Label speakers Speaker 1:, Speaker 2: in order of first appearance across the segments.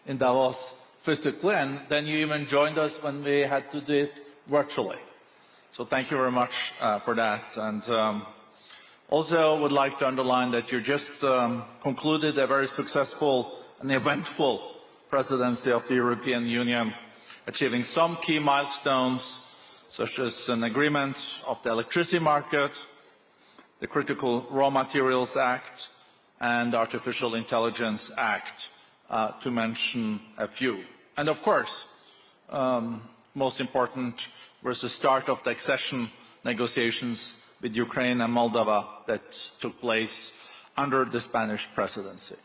Speaker 1: in Davos physically, and then you even joined us when we had to do it virtually. So thank you very much for that. And also would like to underline that you just concluded a very successful and eventful presidency of the European Union, achieving some key milestones, such as an agreement of the electricity market, the Critical Raw Materials Act, and the Artificial Intelligence Act, to mention a few. And of course, most important was the start of the accession negotiations with Ukraine and Moldova that took place under the Spanish presidency.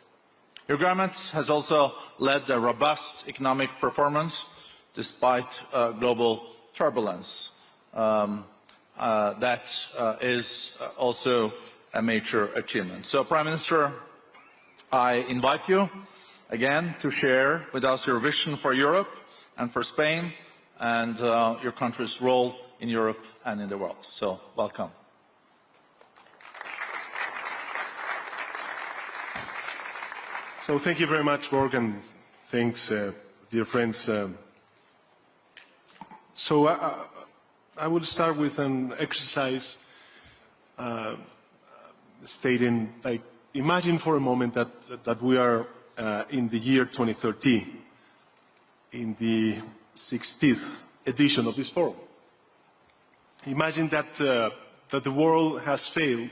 Speaker 1: Your government has also led a robust economic performance despite global turbulence. That is also a major achievement. So, Prime Minister, I invite you again to share with us your vision for Europe and for Spain and your country's role in Europe and in the world. So, welcome.
Speaker 2: So thank you very much, Borg, and thanks, dear friends. So I will start with an exercise stating, like, imagine for a moment that we are in the year 2030, in the 60th edition of this forum. Imagine that the world has failed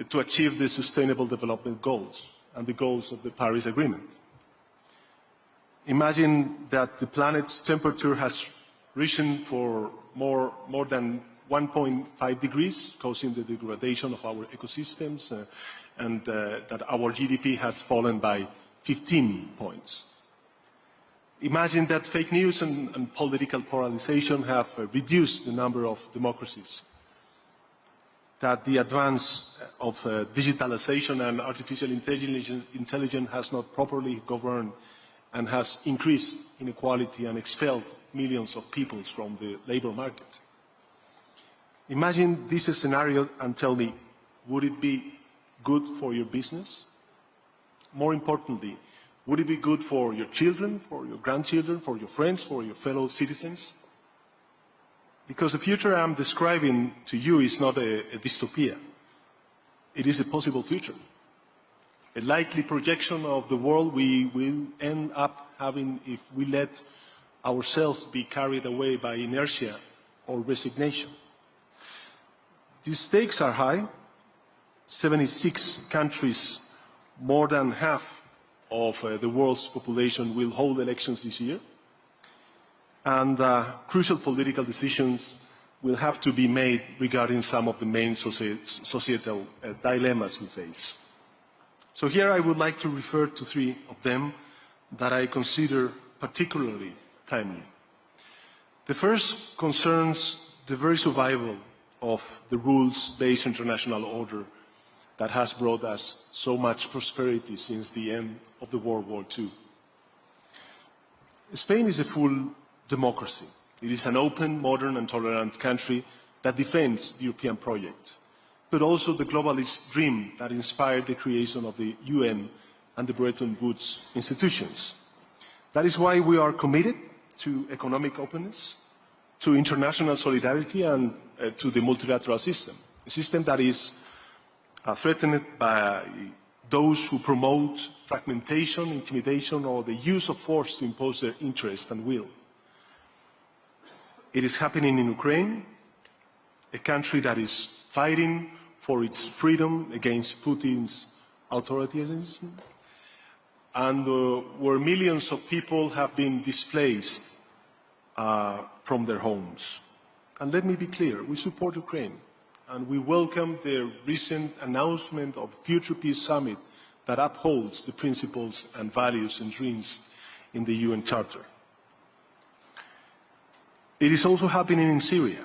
Speaker 2: to achieve the Sustainable Development Goals and the goals of the Paris Agreement. Imagine that the planet's temperature has risen for more than 1.5 degrees, causing the degradation of our ecosystems, and that our GDP has fallen by 15 points. Imagine that fake news and political polarization have reduced the number of democracies, that the advance of digitalization and artificial intelligence has not properly governed and has increased inequality and expelled millions of people from the labor market. Imagine this scenario and tell me, would it be good for your business? More importantly, would it be good for your children, for your grandchildren, for your friends, for your fellow citizens? Because the future I'm describing to you is not a dystopia. It is a possible future. A likely projection of the world we will end up having if we let ourselves be carried away by inertia or resignation. The stakes are high. 76 countries, more than half of the world's population, will hold elections this year. And crucial political decisions will have to be made regarding some of the main societal dilemmas we face. So here I would like to refer to three of them that I consider particularly timely. The first concerns the very survival of the rules-based international order that has brought us so much prosperity since the end of the World War II. Spain is a full democracy. It is an open, modern and tolerant country that defends the European project, but also the globalist dream that inspired the creation of the UN and the Bretton Woods institutions. That is why we are committed to economic openness, to international solidarity and to the multilateral system, a system that is threatened by those who promote fragmentation, intimidation, or the use of force to impose their interest and will. It is happening in Ukraine, a country that is fighting for its freedom against Putin's authoritarianism, and where millions of people have been displaced from their homes. And let me be clear, we support Ukraine, and we welcome the recent announcement of Future Peace Summit that upholds the principles and values enshrined in the UN Charter. It is also happening in Syria,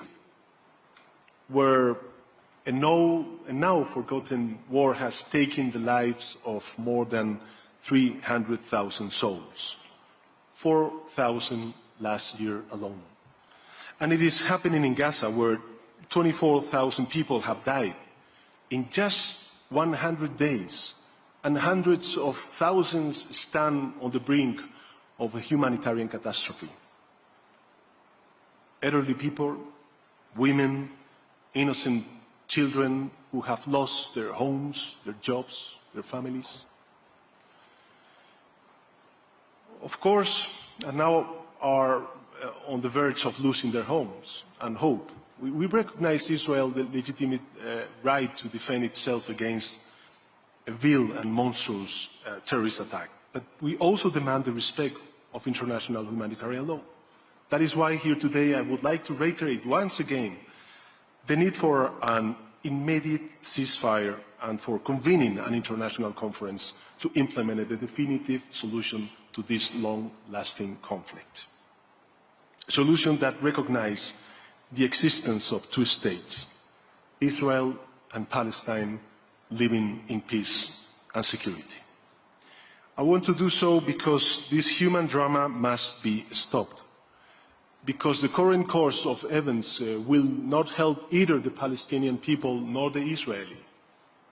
Speaker 2: where a now forgotten war has taken the lives of more than 300,000 souls, 4,000 last year alone. And it is happening in Gaza, where 24,000 people have died in just 100 days, and hundreds of thousands stand on the brink of a humanitarian catastrophe. Elderly people, women, innocent children who have lost their homes, their jobs, their families. Of course, and now are on the verge of losing their homes and hope. We recognize Israel's legitimate right to defend itself against a vile and monstrous terrorist attack. But we also demand the respect of international humanitarian law. That is why here today I would like to reiterate once again the need for an immediate ceasefire and for convening an international conference to implement a definitive solution to this long-lasting conflict. A solution that recognizes the existence of two states, Israel and Palestine, living in peace and security. I want to do so because this human drama must be stopped, because the current course of events will not help either the Palestinian people nor the Israeli,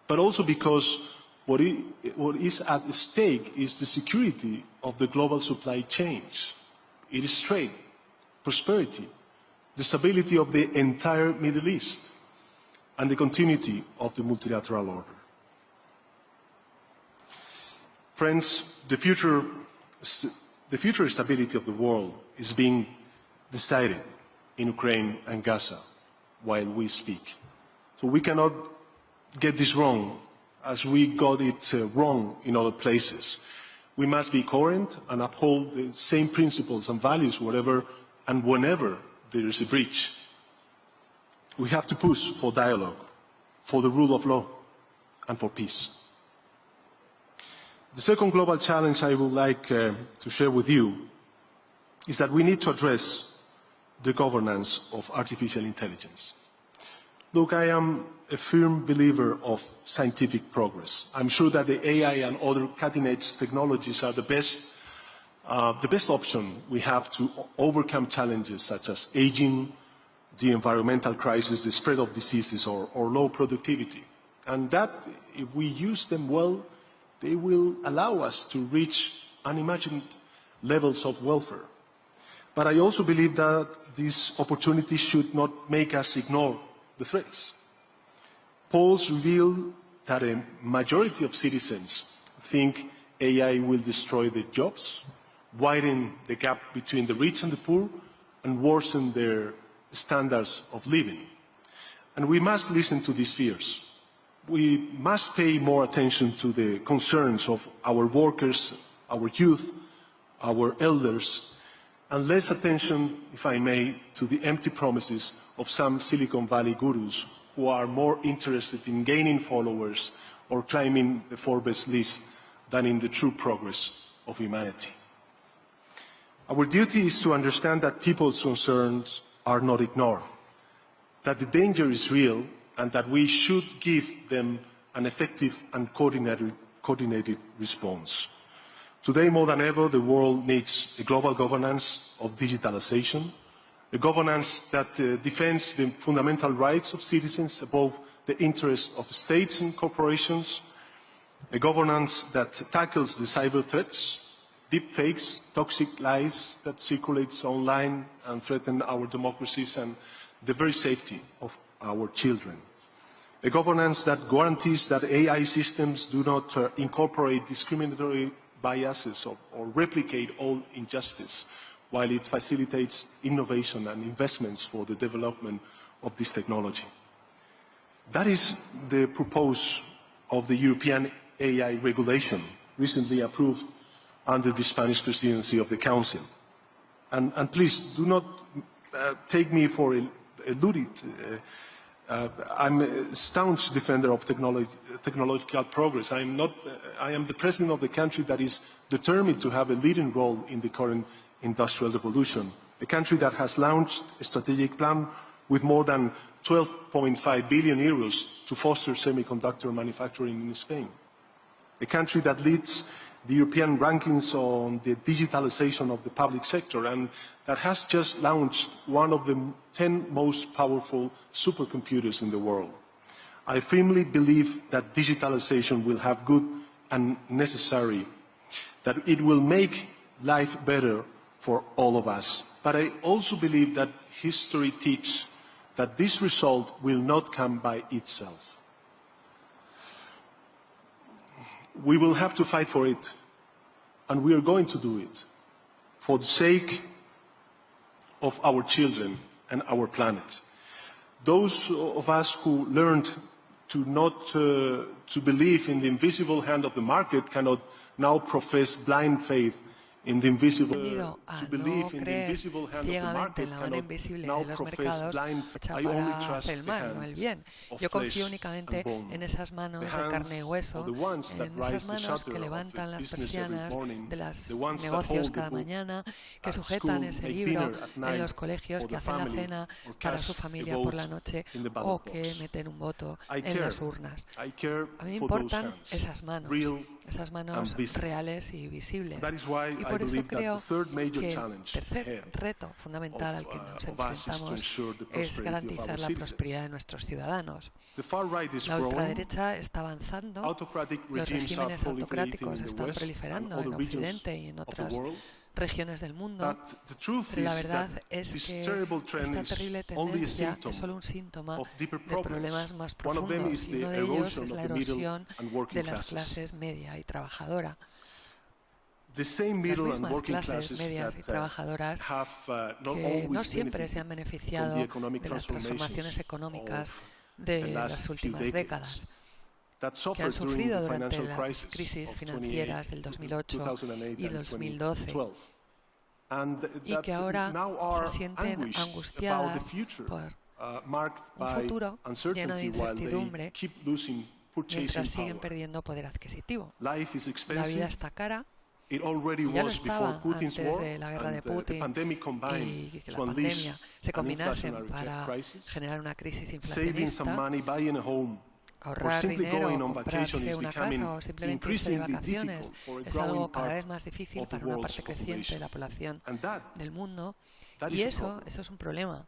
Speaker 2: but also because what is at stake is the security of the global supply chains. It is trade, prosperity, the stability of the entire Middle East, and the continuity of the multilateral order. Friends, the future stability of the world is being decided in Ukraine and Gaza while we speak. So we cannot get this wrong as we got it wrong in other places. We must be coherent and uphold the same principles and values wherever and whenever there is a breach. We have to push for dialogue, for the rule of law, and for peace. The second global challenge I would like to share with you is that we need to address the governance of artificial intelligence. Look, I am a firm believer of scientific progress. I'm sure that the AI and other cutting-edge technologies are the best option we have to overcome challenges such as aging, the environmental crisis, the spread of diseases, or low productivity. And that, if we use them well, they will allow us to reach unimagined levels of welfare. But I also believe that these opportunities should not make us ignore the threats. Polls reveal that a majority of citizens think AI will destroy their jobs, widen the gap between the rich and the poor, and worsen their standards of living. And we must listen to these fears. We must pay more attention to the concerns of our workers, our youth, our elders, and less attention, if I may, to the empty promises of some Silicon Valley gurus who are more interested in gaining followers or climbing the Forbes list than in the true progress of humanity. Our duty is to understand that people's concerns are not ignored, that the danger is real, and that we should give them an effective and coordinated response. Today, more than ever, the world needs a global governance of digitalization, a governance that defends the fundamental rights of citizens above the interests of states and corporations, a governance that tackles the cyber threats, deep fakes, toxic lies that circulate online and threaten our democracies and the very safety of our children. A governance that guarantees that AI systems do not incorporate discriminatory biases or replicate all injustice, while it facilitates innovation and investments for the development of this technology. That is the purpose of the European AI regulation, recently approved under the Spanish presidency of the Council. And please, do not take me for eluded. I'm a staunch defender of technological progress. I am the president of the country that is determined to have a leading role in the current industrial revolution, a country that has launched a strategic plan with more than 12.5 billion euros to foster semiconductor manufacturing in Spain, a country that leads the European rankings on the digitalization of the public sector and that has just launched one of the 10 most powerful supercomputers in the world. I firmly believe that digitalization will have good and necessary, that it will make life better for all of us. But I also believe that history teaches that this result will not come by itself. We will have to fight for it, and we are going to do it for the sake of our children and our planet. Those of us who learned to believe in the invisible hand of the market cannot now profess blind faith in the invisible, to believe in the invisible hand of the market cannot now profess blind faith. I only trust the hands
Speaker 3: Yo
Speaker 2: of
Speaker 3: confío
Speaker 2: flesh
Speaker 3: únicamente
Speaker 2: and bone.
Speaker 3: en esas manos
Speaker 2: The
Speaker 3: de carne y
Speaker 2: hands
Speaker 3: hueso,
Speaker 2: of the ones that
Speaker 3: en
Speaker 2: rise
Speaker 3: esas
Speaker 2: the
Speaker 3: manos
Speaker 2: shutter
Speaker 3: que
Speaker 2: of
Speaker 3: levantan
Speaker 2: the
Speaker 3: las
Speaker 2: business every
Speaker 3: persianas
Speaker 2: morning,
Speaker 3: de los
Speaker 2: the ones that
Speaker 3: negocios
Speaker 2: hold the
Speaker 3: cada
Speaker 2: book
Speaker 3: mañana, que
Speaker 2: at
Speaker 3: sujetan
Speaker 2: school,
Speaker 3: ese
Speaker 2: make
Speaker 3: libro
Speaker 2: dinner at
Speaker 3: en
Speaker 2: night
Speaker 3: los colegios,
Speaker 2: for
Speaker 3: que
Speaker 2: the
Speaker 3: hacen la
Speaker 2: family,
Speaker 3: cena
Speaker 2: or
Speaker 3: para
Speaker 2: cast
Speaker 3: su
Speaker 2: a
Speaker 3: familia
Speaker 2: vote
Speaker 3: por la noche
Speaker 2: in the ballot
Speaker 3: o que
Speaker 2: box.
Speaker 3: meten un voto
Speaker 2: I
Speaker 3: en
Speaker 2: care.
Speaker 3: las urnas.
Speaker 2: I care
Speaker 3: A mí me
Speaker 2: for those
Speaker 3: importan
Speaker 2: hands,
Speaker 3: esas manos
Speaker 2: real and visible.
Speaker 3: reales y visibles.
Speaker 2: That is why
Speaker 3: Y
Speaker 2: I
Speaker 3: por eso
Speaker 2: believe that
Speaker 3: creo
Speaker 2: the third major
Speaker 3: que el
Speaker 2: challenge
Speaker 3: tercer
Speaker 2: ahead
Speaker 3: reto fundamental al que nos
Speaker 2: of us is to
Speaker 3: enfrentamos
Speaker 2: ensure the
Speaker 3: es
Speaker 2: prosperity of
Speaker 3: garantizar
Speaker 2: our
Speaker 3: la
Speaker 2: citizens.
Speaker 3: prosperidad de nuestros ciudadanos.
Speaker 2: The far right is
Speaker 3: La
Speaker 2: growing.
Speaker 3: ultraderecha está avanzando,
Speaker 2: Autocratic
Speaker 3: los
Speaker 2: regímenes
Speaker 3: regímenes
Speaker 2: are proliferating
Speaker 3: autocráticos
Speaker 2: in the
Speaker 3: están
Speaker 2: West
Speaker 3: proliferando
Speaker 2: and
Speaker 3: en
Speaker 2: other regions
Speaker 3: Occidente y en
Speaker 2: of the
Speaker 3: otras
Speaker 2: world.
Speaker 3: regiones del mundo,
Speaker 2: But the truth
Speaker 3: pero la
Speaker 2: is
Speaker 3: verdad
Speaker 2: that
Speaker 3: es
Speaker 2: this
Speaker 3: que
Speaker 2: terrible trend
Speaker 3: esta
Speaker 2: is
Speaker 3: terrible
Speaker 2: only a
Speaker 3: tendencia
Speaker 2: symptom
Speaker 3: es solo un síntoma
Speaker 2: of deeper
Speaker 3: de problemas
Speaker 2: problems.
Speaker 3: más
Speaker 2: One of them
Speaker 3: profundos
Speaker 2: is
Speaker 3: y
Speaker 2: the
Speaker 3: uno de ellos
Speaker 2: erosion
Speaker 3: es
Speaker 2: of
Speaker 3: la
Speaker 2: the middle
Speaker 3: erosión
Speaker 2: and working
Speaker 3: de las
Speaker 2: classes.
Speaker 3: clases media y trabajadora.
Speaker 2: The same
Speaker 3: Las
Speaker 2: middle and
Speaker 3: mismas
Speaker 2: working
Speaker 3: clases
Speaker 2: classes
Speaker 3: medias y
Speaker 2: that
Speaker 3: trabajadoras
Speaker 2: have not
Speaker 3: que no
Speaker 2: always
Speaker 3: siempre se han
Speaker 2: benefited
Speaker 3: beneficiado
Speaker 2: from the economic
Speaker 3: de las transformaciones económicas
Speaker 2: of
Speaker 3: de
Speaker 2: the last
Speaker 3: las
Speaker 2: few
Speaker 3: últimas
Speaker 2: decades,
Speaker 3: décadas,
Speaker 2: that
Speaker 3: que
Speaker 2: suffered
Speaker 3: han
Speaker 2: during
Speaker 3: sufrido
Speaker 2: the
Speaker 3: durante
Speaker 2: financial
Speaker 3: las crisis
Speaker 2: of
Speaker 3: financieras del 2008
Speaker 2: 2008
Speaker 3: y
Speaker 2: and
Speaker 3: 2012
Speaker 2: 2012. And
Speaker 3: y
Speaker 2: that
Speaker 3: que ahora
Speaker 2: now are
Speaker 3: se sienten
Speaker 2: anguished about the
Speaker 3: angustiadas
Speaker 2: future,
Speaker 3: por
Speaker 2: marked
Speaker 3: un
Speaker 2: by
Speaker 3: futuro lleno de
Speaker 2: uncertainty while
Speaker 3: incertidumbre
Speaker 2: they keep losing purchasing
Speaker 3: mientras siguen
Speaker 2: power.
Speaker 3: perdiendo poder adquisitivo.
Speaker 2: Life is
Speaker 3: La vida
Speaker 2: expensive.
Speaker 3: está cara.
Speaker 2: It already
Speaker 3: Ya lo
Speaker 2: was before
Speaker 3: estaba
Speaker 2: Putin's
Speaker 3: antes
Speaker 2: war,
Speaker 3: de la guerra de
Speaker 2: and the
Speaker 3: Putin
Speaker 2: pandemic combined
Speaker 3: y que la
Speaker 2: to unleash
Speaker 3: pandemia se
Speaker 2: an
Speaker 3: combinasen
Speaker 2: inflationary
Speaker 3: para
Speaker 2: crisis.
Speaker 3: generar una crisis
Speaker 2: Saving some
Speaker 3: inflacionista,
Speaker 2: money, buying a home, or
Speaker 3: ahorrar
Speaker 2: simply
Speaker 3: dinero,
Speaker 2: going on vacation
Speaker 3: comprarse
Speaker 2: is
Speaker 3: una
Speaker 2: becoming
Speaker 3: casa o simplemente irse de
Speaker 2: increasingly
Speaker 3: vacaciones
Speaker 2: difficult for a
Speaker 3: es algo
Speaker 2: growing
Speaker 3: cada
Speaker 2: part
Speaker 3: vez más difícil
Speaker 2: of the
Speaker 3: para una
Speaker 2: world's
Speaker 3: parte creciente de la
Speaker 2: population.
Speaker 3: población
Speaker 2: And that
Speaker 3: del mundo
Speaker 2: is
Speaker 3: y
Speaker 2: a
Speaker 3: eso
Speaker 2: problem.
Speaker 3: es un problema.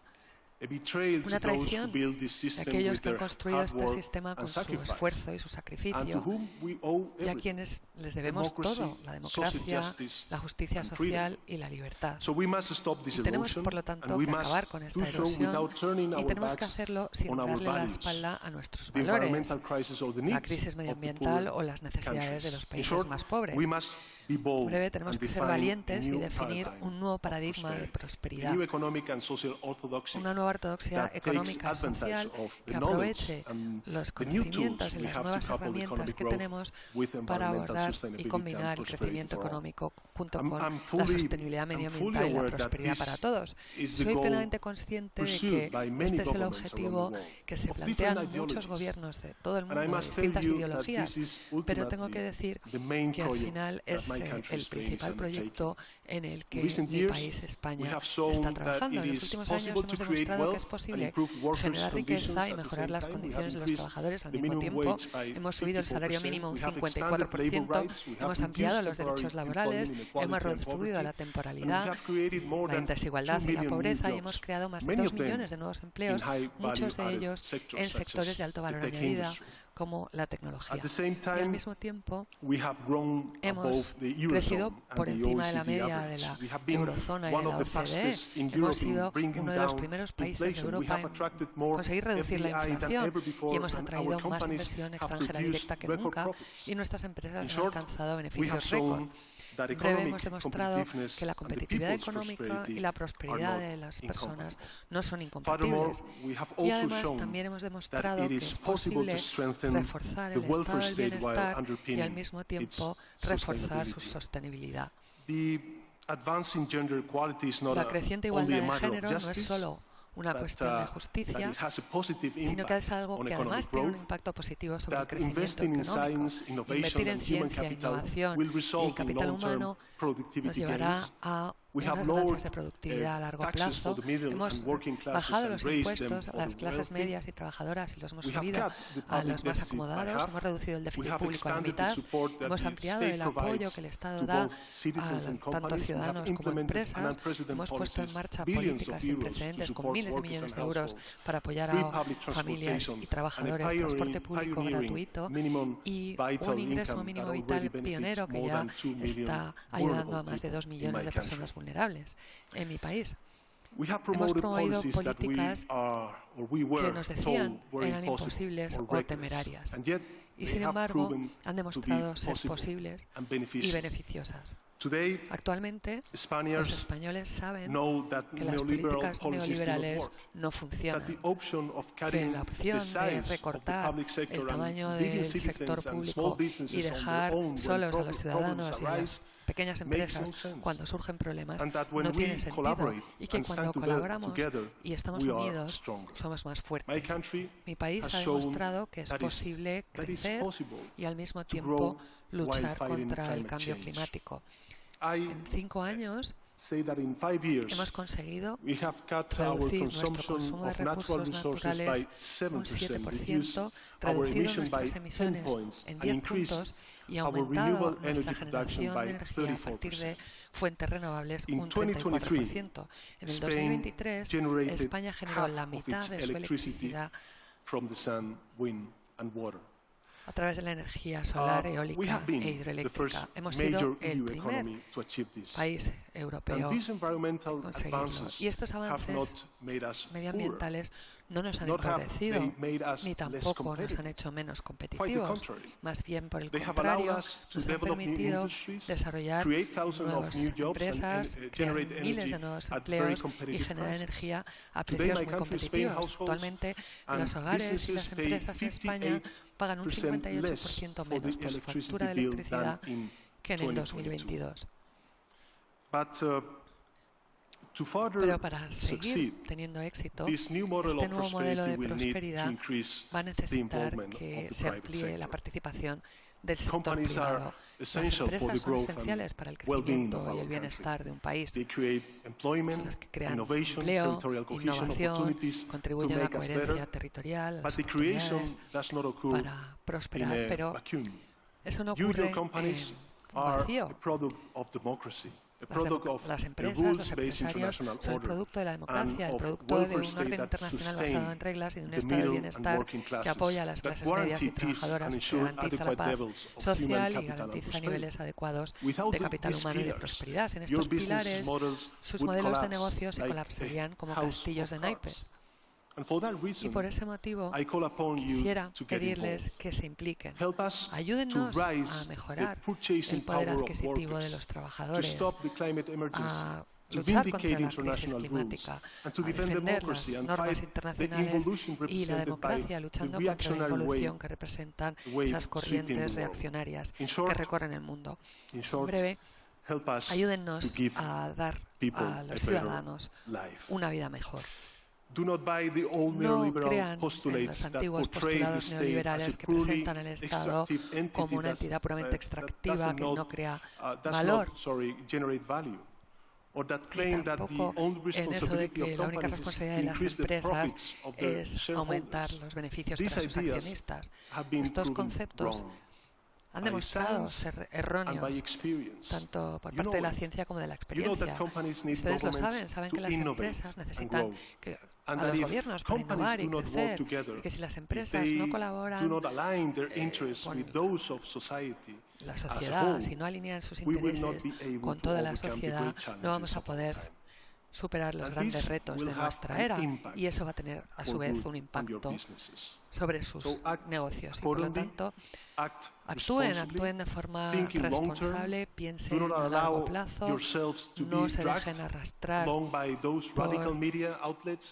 Speaker 2: A betrayal to
Speaker 3: Una
Speaker 2: those who
Speaker 3: traición
Speaker 2: build this
Speaker 3: de
Speaker 2: system
Speaker 3: aquellos
Speaker 2: with
Speaker 3: que han
Speaker 2: their
Speaker 3: construido
Speaker 2: hard
Speaker 3: este
Speaker 2: work
Speaker 3: sistema
Speaker 2: and
Speaker 3: con su
Speaker 2: sacrifice,
Speaker 3: esfuerzo y su
Speaker 2: and to
Speaker 3: sacrificio
Speaker 2: whom we owe
Speaker 3: y a
Speaker 2: everything.
Speaker 3: quienes les debemos
Speaker 2: Democracy,
Speaker 3: todo, la
Speaker 2: social
Speaker 3: democracia,
Speaker 2: justice,
Speaker 3: la justicia
Speaker 2: and freedom.
Speaker 3: social y la libertad.
Speaker 2: So we must stop this
Speaker 3: Y tenemos,
Speaker 2: erosion,
Speaker 3: por lo tanto,
Speaker 2: and we
Speaker 3: que
Speaker 2: must
Speaker 3: acabar con esta
Speaker 2: do so
Speaker 3: erosión
Speaker 2: without turning
Speaker 3: y
Speaker 2: our
Speaker 3: tenemos que
Speaker 2: backs
Speaker 3: hacerlo sin
Speaker 2: on our
Speaker 3: darle la
Speaker 2: values,
Speaker 3: espalda a nuestros
Speaker 2: the
Speaker 3: valores,
Speaker 2: environmental crisis or the
Speaker 3: la
Speaker 2: needs
Speaker 3: crisis
Speaker 2: of the
Speaker 3: medioambiental
Speaker 2: poor
Speaker 3: o las necesidades de los
Speaker 2: countries. In
Speaker 3: países
Speaker 2: short,
Speaker 3: más pobres.
Speaker 2: we must be bold
Speaker 3: En breve, tenemos
Speaker 2: and
Speaker 3: que ser
Speaker 2: define a
Speaker 3: valientes y
Speaker 2: new
Speaker 3: definir
Speaker 2: paradigm
Speaker 3: un nuevo
Speaker 2: of
Speaker 3: paradigma de
Speaker 2: prosperity,
Speaker 3: prosperidad,
Speaker 2: a new economic and social orthodoxy
Speaker 3: una nueva ortodoxia
Speaker 2: that takes
Speaker 3: económica y
Speaker 2: advantage
Speaker 3: social
Speaker 2: of the
Speaker 3: que
Speaker 2: knowledge
Speaker 3: aproveche
Speaker 2: and
Speaker 3: los
Speaker 2: the new
Speaker 3: conocimientos
Speaker 2: tools
Speaker 3: y
Speaker 2: we
Speaker 3: las
Speaker 2: have
Speaker 3: nuevas
Speaker 2: to couple the
Speaker 3: herramientas
Speaker 2: economic
Speaker 3: que
Speaker 2: growth
Speaker 3: tenemos
Speaker 2: with
Speaker 3: para
Speaker 2: environmental
Speaker 3: abordar y
Speaker 2: sustainability
Speaker 3: combinar
Speaker 2: and
Speaker 3: el
Speaker 2: prosperity
Speaker 3: crecimiento
Speaker 2: for all.
Speaker 3: económico junto
Speaker 2: I'm
Speaker 3: con la
Speaker 2: fully
Speaker 3: sostenibilidad medioambiental y la
Speaker 2: aware that
Speaker 3: prosperidad
Speaker 2: this
Speaker 3: para todos.
Speaker 2: is the
Speaker 3: Soy
Speaker 2: goal
Speaker 3: plenamente consciente de
Speaker 2: pursued
Speaker 3: que
Speaker 2: by many
Speaker 3: este es el
Speaker 2: governments
Speaker 3: objetivo
Speaker 2: around the world
Speaker 3: que se
Speaker 2: of
Speaker 3: plantean
Speaker 2: different
Speaker 3: muchos
Speaker 2: ideologies.
Speaker 3: gobiernos de todo el
Speaker 2: And I
Speaker 3: mundo, de
Speaker 2: must tell
Speaker 3: distintas
Speaker 2: you that
Speaker 3: ideologías,
Speaker 2: this is
Speaker 3: pero tengo que
Speaker 2: ultimately
Speaker 3: decir
Speaker 2: the main
Speaker 3: que al
Speaker 2: project
Speaker 3: final
Speaker 2: that
Speaker 3: es
Speaker 2: my country
Speaker 3: el
Speaker 2: Spain is
Speaker 3: principal
Speaker 2: undertaking.
Speaker 3: proyecto en el que
Speaker 2: In recent
Speaker 3: mi
Speaker 2: years,
Speaker 3: país,
Speaker 2: we
Speaker 3: España,
Speaker 2: have shown
Speaker 3: está
Speaker 2: that
Speaker 3: trabajando.
Speaker 2: it
Speaker 3: En los
Speaker 2: is
Speaker 3: últimos años
Speaker 2: possible
Speaker 3: hemos
Speaker 2: to create
Speaker 3: demostrado que
Speaker 2: wealth
Speaker 3: es
Speaker 2: and
Speaker 3: posible
Speaker 2: improve workers'
Speaker 3: generar
Speaker 2: conditions
Speaker 3: riqueza y
Speaker 2: at the
Speaker 3: mejorar
Speaker 2: same
Speaker 3: las
Speaker 2: time. We have
Speaker 3: condiciones de los
Speaker 2: increased
Speaker 3: trabajadores al
Speaker 2: the
Speaker 3: mismo
Speaker 2: minimum
Speaker 3: tiempo.
Speaker 2: wage by
Speaker 3: Hemos subido el salario
Speaker 2: 54%.
Speaker 3: mínimo un
Speaker 2: We have expanded labor
Speaker 3: 54%,
Speaker 2: rights. We have
Speaker 3: hemos
Speaker 2: reduced
Speaker 3: ampliado los
Speaker 2: temporary
Speaker 3: derechos laborales,
Speaker 2: employment
Speaker 3: hemos
Speaker 2: inequality and
Speaker 3: reducido la
Speaker 2: poverty, and we
Speaker 3: temporalidad,
Speaker 2: have created more
Speaker 3: la
Speaker 2: than
Speaker 3: desigualdad
Speaker 2: 2
Speaker 3: y la
Speaker 2: million new
Speaker 3: pobreza y
Speaker 2: jobs,
Speaker 3: hemos creado más de
Speaker 2: many
Speaker 3: 2
Speaker 2: of them
Speaker 3: millones de nuevos empleos,
Speaker 2: in high
Speaker 3: muchos de
Speaker 2: value-added
Speaker 3: ellos
Speaker 2: sectors
Speaker 3: en
Speaker 2: such
Speaker 3: sectores
Speaker 2: as
Speaker 3: de alto valor
Speaker 2: the tech
Speaker 3: añadida
Speaker 2: industry.
Speaker 3: como la tecnología.
Speaker 2: At the same
Speaker 3: Y al
Speaker 2: time,
Speaker 3: mismo tiempo
Speaker 2: we have grown above
Speaker 3: hemos
Speaker 2: the
Speaker 3: crecido
Speaker 2: Eurozone
Speaker 3: por
Speaker 2: and the
Speaker 3: encima de la
Speaker 2: OECD
Speaker 3: media de
Speaker 2: average.
Speaker 3: la
Speaker 2: We have been
Speaker 3: eurozona y
Speaker 2: one
Speaker 3: de
Speaker 2: of
Speaker 3: la
Speaker 2: the
Speaker 3: OCDE.
Speaker 2: fastest in
Speaker 3: Hemos
Speaker 2: Europe in
Speaker 3: sido
Speaker 2: bringing
Speaker 3: uno de los
Speaker 2: down
Speaker 3: primeros países de
Speaker 2: inflation. We
Speaker 3: Europa
Speaker 2: have
Speaker 3: en
Speaker 2: attracted more
Speaker 3: conseguir reducir la
Speaker 2: FDI than
Speaker 3: inflación
Speaker 2: ever before,
Speaker 3: y hemos
Speaker 2: and
Speaker 3: atraído
Speaker 2: our
Speaker 3: más
Speaker 2: companies
Speaker 3: inversión
Speaker 2: have
Speaker 3: extranjera
Speaker 2: produced
Speaker 3: directa que
Speaker 2: record
Speaker 3: nunca
Speaker 2: profits.
Speaker 3: y nuestras empresas
Speaker 2: In
Speaker 3: han
Speaker 2: short,
Speaker 3: alcanzado
Speaker 2: we have
Speaker 3: beneficios récord.
Speaker 2: shown that
Speaker 3: En breve
Speaker 2: economic
Speaker 3: hemos demostrado
Speaker 2: competitiveness
Speaker 3: que la
Speaker 2: and the
Speaker 3: competitividad
Speaker 2: people's
Speaker 3: económica
Speaker 2: prosperity
Speaker 3: y la
Speaker 2: are
Speaker 3: prosperidad
Speaker 2: not
Speaker 3: de las
Speaker 2: incompatible.
Speaker 3: personas no son
Speaker 2: Furthermore,
Speaker 3: incompatibles.
Speaker 2: we have
Speaker 3: Y
Speaker 2: also
Speaker 3: además
Speaker 2: shown
Speaker 3: también hemos
Speaker 2: that
Speaker 3: demostrado
Speaker 2: it
Speaker 3: que
Speaker 2: is
Speaker 3: es
Speaker 2: possible
Speaker 3: posible
Speaker 2: to strengthen
Speaker 3: reforzar
Speaker 2: the
Speaker 3: el estado
Speaker 2: welfare
Speaker 3: del
Speaker 2: state while
Speaker 3: bienestar y
Speaker 2: underpinning
Speaker 3: al mismo
Speaker 2: its
Speaker 3: tiempo reforzar su
Speaker 2: sustainability.
Speaker 3: sostenibilidad.
Speaker 2: The advancing gender equality is not
Speaker 3: La creciente
Speaker 2: only
Speaker 3: igualdad
Speaker 2: a
Speaker 3: de
Speaker 2: matter of
Speaker 3: género no es
Speaker 2: justice,
Speaker 3: solo una
Speaker 2: but,
Speaker 3: cuestión de
Speaker 2: that
Speaker 3: justicia,
Speaker 2: it has a positive
Speaker 3: sino que es
Speaker 2: impact
Speaker 3: algo
Speaker 2: on
Speaker 3: que
Speaker 2: economic
Speaker 3: además tiene un
Speaker 2: growth,
Speaker 3: impacto positivo sobre el
Speaker 2: that
Speaker 3: crecimiento
Speaker 2: investing in
Speaker 3: económico.
Speaker 2: science, innovation
Speaker 3: Invertir en
Speaker 2: and human
Speaker 3: ciencia,
Speaker 2: capital
Speaker 3: innovación
Speaker 2: will
Speaker 3: y
Speaker 2: result in
Speaker 3: capital
Speaker 2: long-term
Speaker 3: humano nos
Speaker 2: productivity
Speaker 3: llevará
Speaker 2: gains,
Speaker 3: a unas ganancias de productividad a largo plazo. Hemos bajado los impuestos a las clases medias y trabajadoras y los hemos subido a los más acomodados. Hemos reducido el déficit público a la mitad. Hemos ampliado el apoyo que el Estado da a tanto ciudadanos como empresas. Hemos puesto en marcha políticas sin precedentes con miles de millones de euros para apoyar a familias y trabajadores, transporte público gratuito y un ingreso mínimo vital pionero que ya está ayudando a más de 2 millones de personas vulnerables en mi país. Hemos promovido políticas que nos decían eran imposibles o temerarias y, sin embargo, han demostrado ser posibles y beneficiosas. Actualmente, los españoles saben que las políticas neoliberales no funcionan, que la opción de recortar el tamaño del sector público y dejar solos a los ciudadanos y a las pequeñas empresas cuando surgen problemas no tiene sentido, y que cuando colaboramos y estamos unidos somos más fuertes. Mi país ha demostrado que es posible crecer y al mismo tiempo luchar contra el cambio climático. En 5 años hemos conseguido reducir nuestro consumo de recursos naturales un 7%, reducido nuestras emisiones en 10 puntos y aumentado nuestra generación de energía a partir de fuentes renovables un 34%. En el 2023, España generó la mitad de su electricidad a través de la energía solar, eólica e hidroeléctrica. Hemos sido el primer país europeo en conseguirlo. Y estos avances medioambientales no nos han empobrecido, ni tampoco nos han hecho menos competitivos. Más bien, por el contrario, nos han permitido desarrollar nuevas empresas, crear miles de nuevos empleos y generar energía a precios muy competitivos. Actualmente, los hogares y las empresas en España pagan un 58% menos por su factura de electricidad que en el 2022. Pero para seguir teniendo éxito, este nuevo modelo de prosperidad va a necesitar que se amplíe la participación del sector privado. Las empresas son esenciales para el crecimiento y el bienestar de un país. Son las que crean empleo, innovación, contribuyen a la coherencia territorial, a las oportunidades para prosperar, pero eso no ocurre en vacío. Las empresas, los empresarios son el producto de la democracia, el producto de un orden internacional basado en reglas y de un estado de bienestar que apoya a las clases medias y trabajadoras, que garantiza la paz social y garantiza niveles adecuados de capital humano y de prosperidad. Sin estos pilares, sus modelos de negocio se colapsarían como castillos de naipes. Y por ese motivo quisiera pedirles que se impliquen. Ayúdennos a mejorar el poder adquisitivo de los trabajadores, a luchar contra la crisis climática, a defender las normas internacionales y la democracia, luchando contra la involución que representan esas corrientes reaccionarias que recorren el mundo. En breve, ayúdennos a dar a los ciudadanos una vida mejor. No crean en los antiguos postulados neoliberales que presentan al Estado como una entidad puramente extractiva que no crea valor. Ni tampoco en eso de que la única responsabilidad de las empresas es aumentar los beneficios para sus accionistas. Estos conceptos han demostrado ser erróneos, tanto por parte de la ciencia como de la experiencia. Ustedes lo saben que las empresas necesitan a los gobiernos para innovar y crecer, y que si las empresas no colaboran con la sociedad, si no alinean sus intereses con toda la sociedad, no vamos a poder superar los grandes retos de nuestra era, y eso va a tener a su vez un impacto sobre sus negocios. Y por lo tanto, actúen de forma responsable, piensen a largo plazo, no se dejen arrastrar por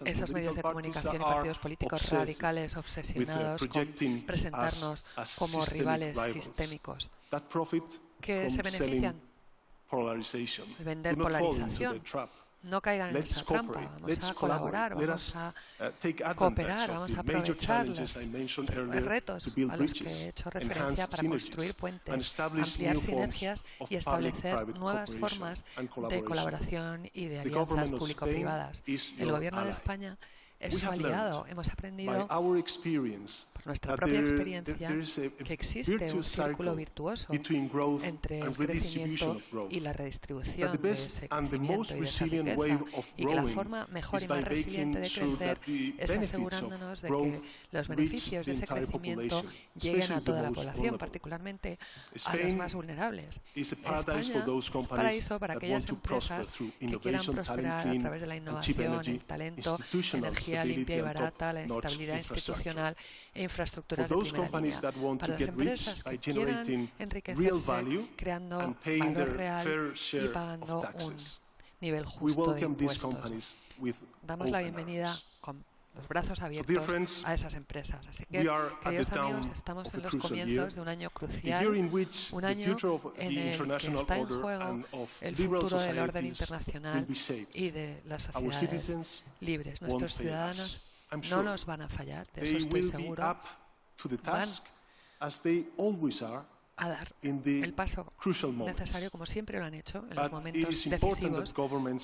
Speaker 3: esos medios de comunicación y partidos políticos radicales obsesionados con presentarnos como rivales sistémicos que se benefician de vender polarización no caigan en esa trampa. Vamos a colaborar, vamos a cooperar, vamos a aprovechar los retos a los que he hecho referencia para construir puentes, ampliar sinergias y establecer nuevas formas de colaboración y de alianzas público-privadas. El Gobierno de España es su aliado. Hemos aprendido por nuestra propia experiencia que existe un círculo virtuoso entre el crecimiento y la redistribución de ese crecimiento y de esa riqueza, y que la forma mejor y más resiliente de crecer es asegurándonos de que los beneficios de ese crecimiento lleguen a toda la población, particularmente a los más vulnerables. España es un paraíso para aquellas empresas que quieran prosperar a través de la innovación, el talento, energía limpia y barata, la estabilidad institucional e infraestructuras de primera línea. Para las empresas que quieran enriquecerse creando valor real y pagando un nivel justo de impuestos. Damos la bienvenida con los brazos abiertos a esas empresas. Así que, queridos amigos, estamos en los comienzos de un año crucial, un año en el que está en juego el futuro del orden internacional y de las sociedades libres. Nuestros ciudadanos no nos van a fallar, de eso estoy seguro. Van a dar el paso necesario, como siempre lo han hecho, en los momentos decisivos,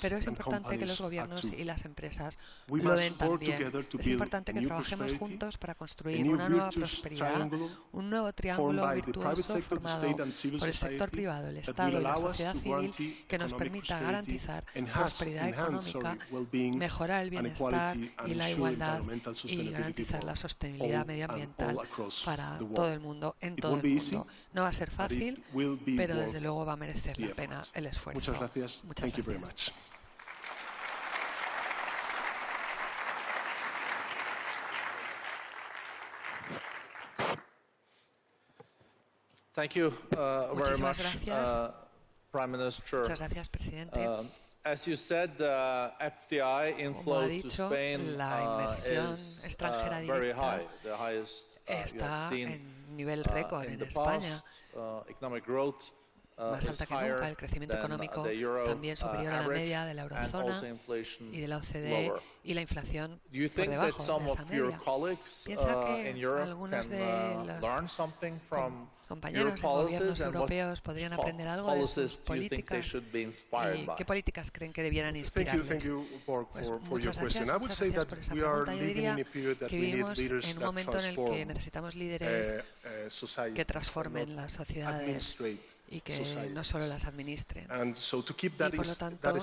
Speaker 3: pero es importante que los gobiernos y las empresas lo den también. Es importante que trabajemos juntos para construir una nueva prosperidad, un nuevo triángulo virtuoso formado por el sector privado, el Estado y la sociedad civil, que nos permita garantizar prosperidad económica, mejorar el bienestar y la igualdad y garantizar la sostenibilidad medioambiental para todo el mundo, en todo el mundo. No va a ser fácil, pero desde luego va a merecer la pena el esfuerzo.
Speaker 2: Muchas gracias.
Speaker 3: Muchas gracias.
Speaker 1: Thank you very much,
Speaker 3: Prime Minister. Muchas gracias, presidente.
Speaker 1: As you said, the FDI inflow to Spain
Speaker 3: la inversión extranjera
Speaker 1: very
Speaker 3: directa
Speaker 1: high, the highest
Speaker 3: está en nivel récord en España,
Speaker 1: economic growth
Speaker 3: más alta que nunca. El crecimiento económico también superior a la media de la eurozona y de la OCDE, y la inflación por debajo de esa media. ¿Piensa que algunos de los compañeros en gobiernos europeos podrían aprender algo de sus políticas? ¿Qué políticas creen que debieran inspirarles? Pues muchas gracias por esa pregunta. Yo diría que vivimos en un momento en el que necesitamos líderes que transformen las sociedades y que no solo las administren. Y por lo tanto, para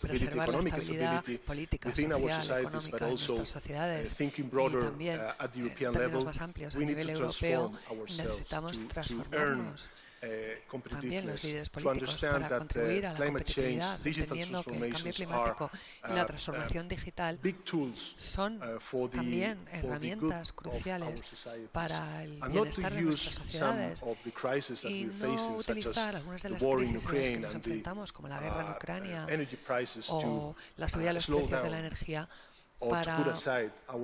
Speaker 3: preservar la estabilidad política, social, económica de nuestras sociedades y también en términos más amplios a nivel europeo, necesitamos transformarnos. También los líderes políticos para contribuir a la competitividad, entendiendo que el cambio climático y la transformación digital son también herramientas cruciales para el bienestar de nuestras sociedades, y no utilizar algunas de las crisis a las que nos enfrentamos, como la guerra en Ucrania o la subida de los precios de la energía, para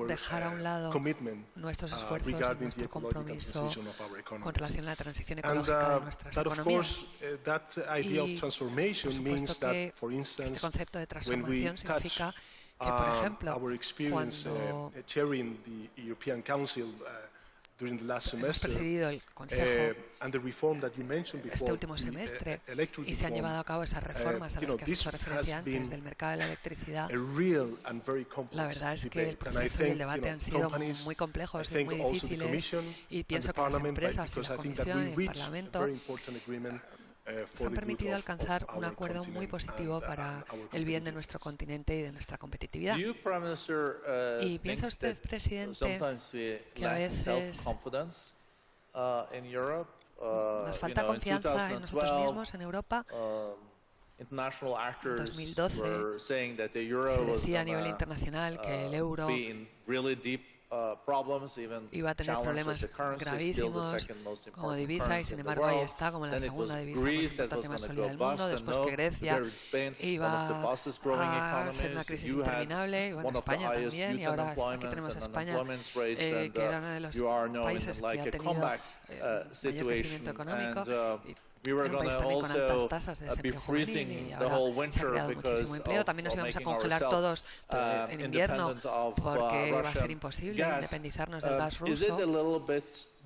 Speaker 3: dejar a un lado nuestros esfuerzos y nuestro compromiso con relación a la transición ecológica de nuestras economías. Y por supuesto que este concepto de transformación significa que, por ejemplo, cuando hemos presidido el Consejo este último semestre y se han llevado a cabo esas reformas a las que has hecho referencia antes del mercado de la electricidad, la verdad es que el proceso y el debate han sido muy complejos y muy difíciles, y pienso que las empresas y la Comisión y el Parlamento nos han permitido alcanzar un acuerdo muy positivo para el bien de nuestro continente y de nuestra competitividad. ¿Y piensa usted, presidente, que a veces nos falta confianza en nosotros mismos en Europa? En 2012 se decía a nivel internacional que el euro iba a tener problemas gravísimos como divisa, y sin embargo ahí está como la segunda divisa más importante, más sólida del mundo, después que Grecia iba a ser una crisis interminable, y bueno, España también, y ahora aquí tenemos a España, que era uno de los países que ha tenido mayor crecimiento económico, y
Speaker 1: we were going to also be freezing the whole winter because
Speaker 3: también nos íbamos a congelar todos en invierno porque va a ser imposible independizarnos del gas ruso.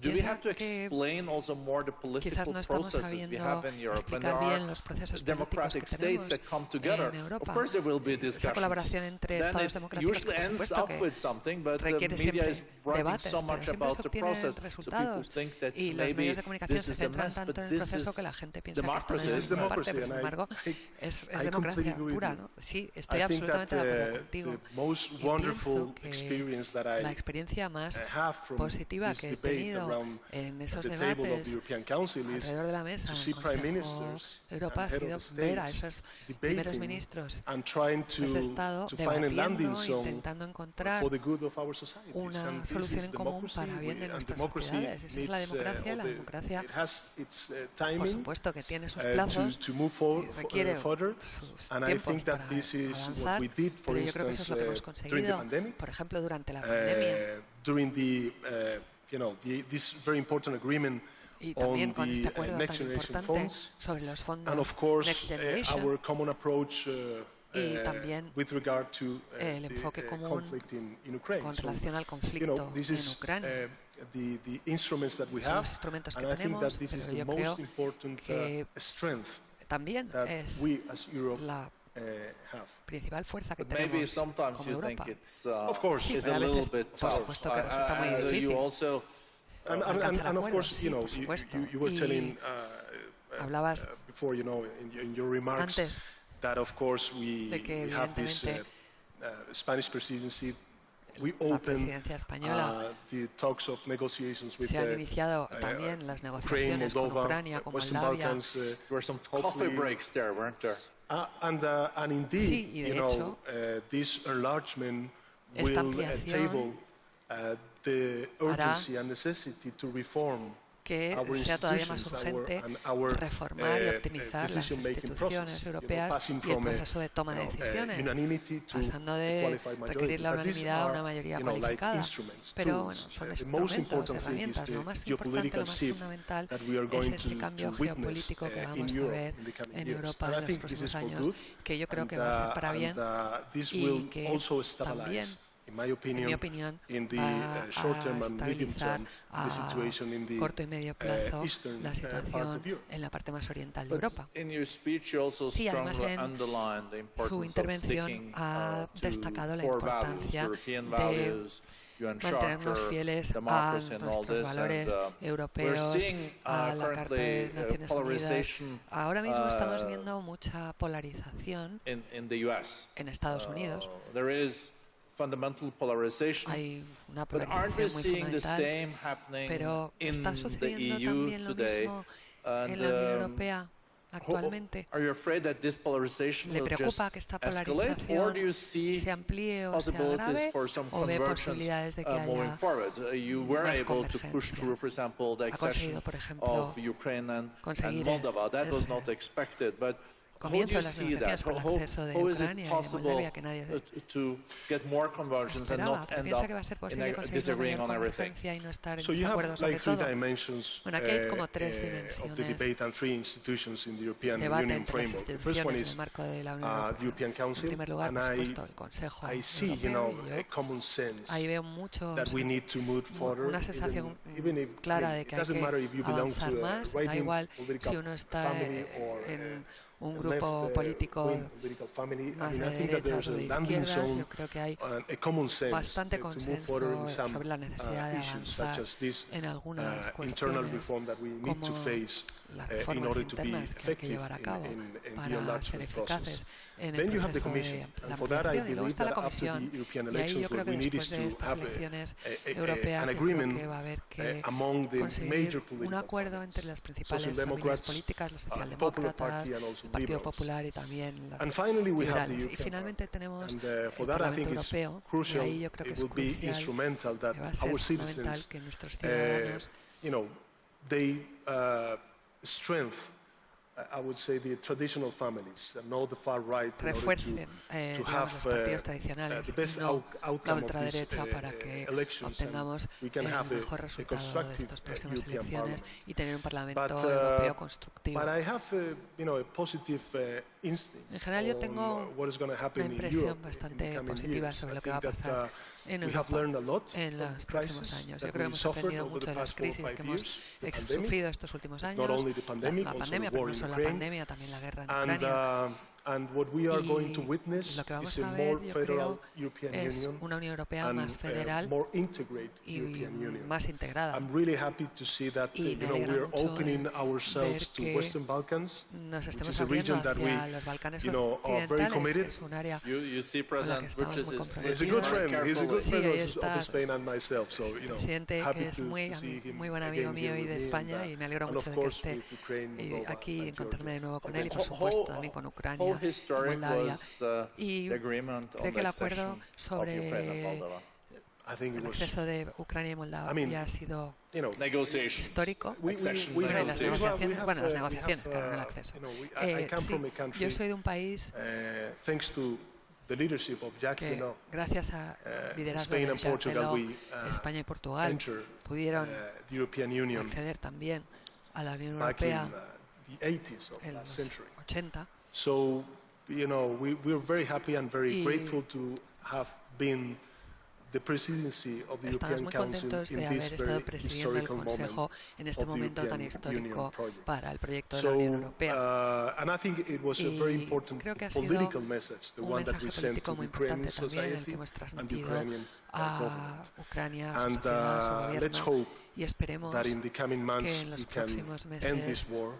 Speaker 1: Do we have to explain also more the political processes we have in Europe? When there are democratic states that come together, of course there will be discussions. Then it usually ends up with something, but the media is writing so much about the process, so people think that maybe this is a mess, but this is democracy.
Speaker 3: Es democracia pura, ¿no? Sí, estoy absolutamente de acuerdo contigo. Y pienso que la experiencia más positiva que he tenido en esos debates alrededor de la mesa en el Consejo de Europa ha sido ver a esos primeros ministros de Estado debatiendo, intentando encontrar una solución en común para bien de nuestras sociedades. Esa es la democracia. La democracia, por supuesto, que tiene sus plazos y requiere sus tiempos para avanzar, pero yo creo que eso es lo que hemos conseguido, por ejemplo, durante la pandemia.
Speaker 2: This very important agreement
Speaker 3: y también con este acuerdo tan importante sobre los fondos Next Generation,
Speaker 2: our common approach
Speaker 3: y también
Speaker 2: with regard to
Speaker 3: el enfoque común con relación al conflicto en Ucrania.
Speaker 2: The instruments that we
Speaker 3: Son
Speaker 2: have,
Speaker 3: los instrumentos que
Speaker 2: and I think
Speaker 3: tenemos,
Speaker 2: that this is
Speaker 3: pero
Speaker 2: the
Speaker 3: yo
Speaker 2: most
Speaker 3: creo
Speaker 2: important
Speaker 3: que
Speaker 2: strength
Speaker 3: también
Speaker 2: that
Speaker 3: es
Speaker 2: we as Europe
Speaker 3: la
Speaker 2: have.
Speaker 3: principal fuerza que
Speaker 1: But maybe
Speaker 3: tenemos
Speaker 1: sometimes
Speaker 3: como
Speaker 1: you
Speaker 3: Europa.
Speaker 1: think it's
Speaker 2: Of course.
Speaker 3: Sí,
Speaker 1: is
Speaker 3: pero
Speaker 1: a
Speaker 3: a
Speaker 1: little
Speaker 3: veces,
Speaker 1: bit
Speaker 3: por
Speaker 1: tough.
Speaker 3: supuesto que resulta muy
Speaker 1: You
Speaker 3: difícil.
Speaker 1: also
Speaker 2: And of course,
Speaker 3: sí, por supuesto.
Speaker 2: you were telling
Speaker 3: Hablabas
Speaker 2: before, in your remarks,
Speaker 3: antes
Speaker 2: that of course we have this Spanish presidency. We
Speaker 3: la
Speaker 2: opened
Speaker 3: presidencia española
Speaker 2: the talks of negotiations with
Speaker 3: se han iniciado también las negociaciones con Ucrania, con Moldavia.
Speaker 1: there were some coffee breaks there, weren't there?
Speaker 2: And indeed,
Speaker 3: Sí, y de hecho,
Speaker 2: this enlargement
Speaker 3: esta
Speaker 2: will
Speaker 3: ampliación
Speaker 2: table the urgency and necessity to reform
Speaker 3: que sea todavía más urgente reformar y optimizar las instituciones europeas y el proceso de toma de decisiones, pasando de requerir la unanimidad a una mayoría cualificada. Pero bueno, son instrumentos, herramientas. Lo más importante, lo más fundamental es este cambio geopolítico que vamos a ver en Europa en los próximos años, que yo creo que va a ser para bien y que también, en mi opinión, va a estabilizar a corto y medio plazo la situación en la parte más oriental de Europa. Sí, además en su intervención ha destacado la importancia de mantenernos fieles a nuestros valores europeos, a la Carta de Naciones Unidas. Ahora mismo estamos viendo mucha polarización en Estados Unidos.
Speaker 1: Fundamental polarization.
Speaker 3: Hay una polarización muy fundamental, pero está sucediendo también lo mismo en la Unión Europea actualmente. ¿Le preocupa que esta polarización se amplíe o se agrave, o ve posibilidades de que haya más convergencia? Ha conseguido, por ejemplo, conseguir el comienzo de las negociaciones por el acceso de Ucrania y de Moldavia, que nadie esperaba, pero piensa que va a ser posible conseguir una mayor convergencia y no estar en desacuerdo sobre todo. Bueno, aquí hay como tres dimensiones de debate entre las instituciones en el marco de la Unión Europea. En primer lugar, por supuesto, el Consejo Europeo, ahí veo mucho, una sensación clara de que hay que avanzar más. Da igual si uno está en un grupo político más de derechas o de izquierdas. Yo creo que hay bastante consenso sobre la necesidad de avanzar en algunas cuestiones, como las reformas internas que hay que llevar a cabo para ser eficaces en el proceso de la ampliación. Y luego está la Comisión, y ahí yo creo que después de estas elecciones europeas yo creo que va a haber que conseguir un acuerdo entre las principales familias políticas, los socialdemócratas, el Partido Popular y también los liberales. Y finalmente tenemos el Parlamento Europeo, y ahí yo creo que es crucial, que va a ser fundamental que nuestros ciudadanos
Speaker 2: I would say, the traditional families, not the far right,
Speaker 3: refuercen los partidos tradicionales, no la ultraderecha, para que obtengamos el mejor resultado de estas próximas elecciones y tener un Parlamento europeo constructivo. En general, yo tengo una impresión bastante positiva sobre lo que va a pasar en Europa en los próximos años. Yo creo que hemos aprendido mucho de las crisis que hemos sufrido estos últimos años, la pandemia, pero no solo la pandemia, también la guerra en Ucrania. Y lo que vamos a ver, yo creo, es una Unión Europea más federal y más integrada. Y me alegra mucho ver que nos estemos abriendo hacia los Balcanes occidentales, que es un área con la que estamos muy comprometidos. Sí, ahí está el presidente, que es muy buen amigo mío y de España, y me alegro mucho de que esté aquí y encontrarme de nuevo con él, y por supuesto también con Ucrania, Moldavia. Y creo que el acuerdo sobre el acceso de Ucrania y Moldavia ha sido histórico. Bueno, las negociaciones, claro, no el acceso. Sí, yo soy de un país que, gracias al liderazgo de Jacques Delors, España y Portugal pudieron acceder también a la Unión Europea en los 80.
Speaker 2: So, we're very happy and very grateful to have been the presidency of the European Council in this very historical moment
Speaker 3: en este momento tan histórico para el proyecto de la Unión Europea.
Speaker 2: And I think it was a very important political message, the one that we sent to the Ukrainian society and the Ukrainian government.
Speaker 3: Ucrania, su sociedad, su
Speaker 2: let's
Speaker 3: gobierno,
Speaker 2: hope
Speaker 3: y esperemos
Speaker 2: that in the coming months
Speaker 3: que en los
Speaker 2: we can
Speaker 3: próximos
Speaker 2: end this
Speaker 3: meses
Speaker 2: war,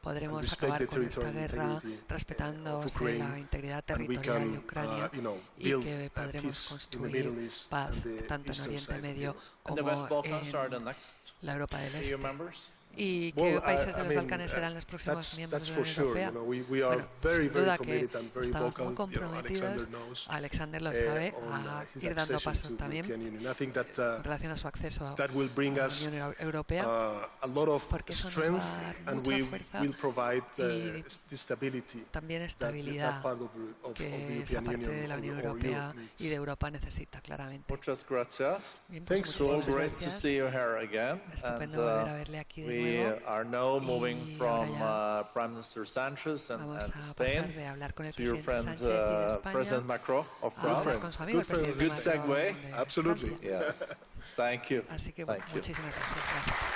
Speaker 3: podremos acabar con esta guerra respetándose la integridad territorial de Ucrania, y que podremos construir paz tanto en Oriente Medio como en la Europa del Este. ¿Y qué países de los Balcanes serán los próximos miembros de la Unión Europea? Bueno, sin duda que estamos muy comprometidos, Alexander lo sabe, a ir dando pasos también en relación a su acceso a la Unión Europea, porque eso nos va a dar mucha fuerza y también estabilidad, que esa parte de la Unión Europea y de Europa necesita, claramente.
Speaker 1: Muchas gracias.
Speaker 3: Bien, pues,
Speaker 1: So great to see you here again.
Speaker 3: Estupendo volver a verle aquí de nuevo.
Speaker 1: We are now moving from Prime Minister Sanchez and Spain to your friend President Macron of France. Good segue.
Speaker 2: Absolutely.
Speaker 1: Yes. Thank you.
Speaker 3: Así que
Speaker 1: Thank you.
Speaker 3: muchísimas gracias.